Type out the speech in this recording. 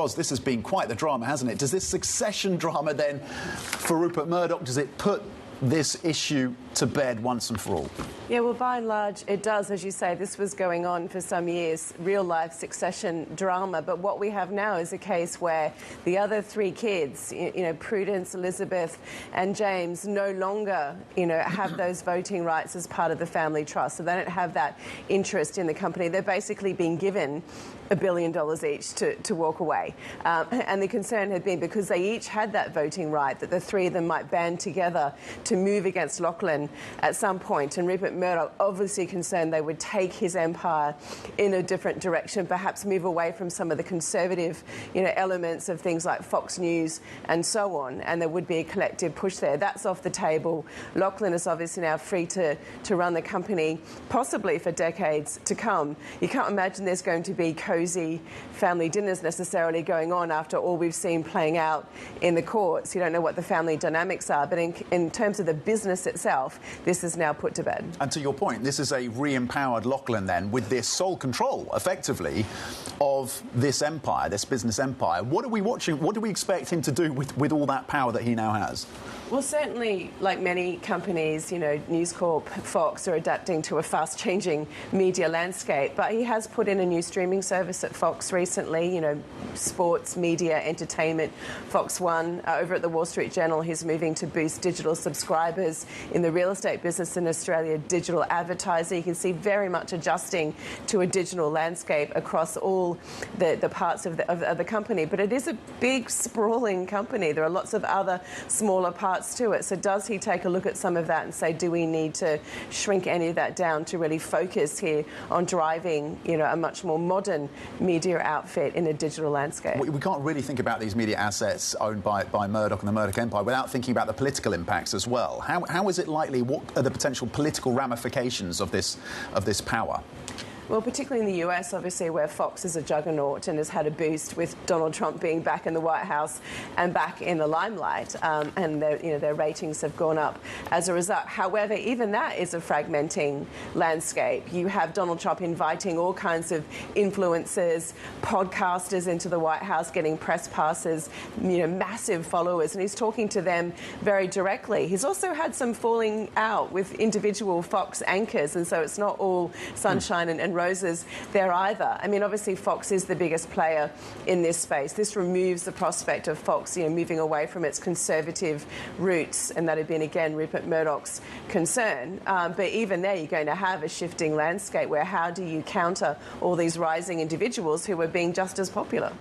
Ros, this has been quite the drama, hasn't it? Does this succession drama then, for Rupert Murdoch, does it put this issue to bed once and for all? Yeah, well, by and large, it does. As you say, this was going on for some years, real-life succession drama. But what we have now is a case where the other three kids, Prudence, Elisabeth and James, no longer, have those voting rights as part of the family trust. So they don't have that interest in the company. They're basically being given $1 billion each to walk away. And the concern had been, because they each had that voting right, that the three of them might band together to move against Lachlan at some point. And Rupert Murdoch obviously concerned they would take his empire in a different direction, perhaps move away from some of the conservative, elements of things like Fox News and so on, and there would be a collective push there. That's off the table. Lachlan is obviously now free to run the company, possibly for decades to come. You can't imagine there's going to be cosy family dinners necessarily going on after all we've seen playing out in the courts. You don't know what the family dynamics are, but in terms of the business itself, this is now put to bed. And to your point, this is a re-empowered Lachlan then, with this sole control, effectively, of this empire, this business empire. What are we watching? What do we expect him to do with all that power that he now has? Well, certainly, like many companies, News Corp, Fox are adapting to a fast-changing media landscape. But he has put in a new streaming service at Fox recently, sports, media, entertainment. Fox One, over at the Wall Street Journal, he's moving to boost digital subscribers in the real estate business in Australia, digital advertising. You can see very much adjusting to a digital landscape across all the parts of the company. But it is a big, sprawling company. There are lots of other smaller parts to it. So does he take a look at some of that and say, do we need to shrink any of that down to really focus here on driving, a much more modern media outfit in a digital landscape? We can't really think about these media assets owned by Murdoch and the Murdoch empire without thinking about the political impacts as well. How is it likely? What are the potential political ramifications of this power? Well, particularly in the US, obviously, where Fox is a juggernaut and has had a boost with Donald Trump being back in the White House and back in the limelight, and their ratings have gone up as a result. However, even that is a fragmenting landscape. You have Donald Trump inviting all kinds of influencers, podcasters into the White House, getting press passes, massive followers, and he's talking to them very directly. He's also had some falling out with individual Fox anchors, and so it's not all sunshine and roses there either. I mean, obviously, Fox is the biggest player in this space. This removes the prospect of Fox, moving away from its conservative roots, and that had been, again, Rupert Murdoch's concern. But even there, you're going to have a shifting landscape where how do you counter all these rising individuals who are being just as popular?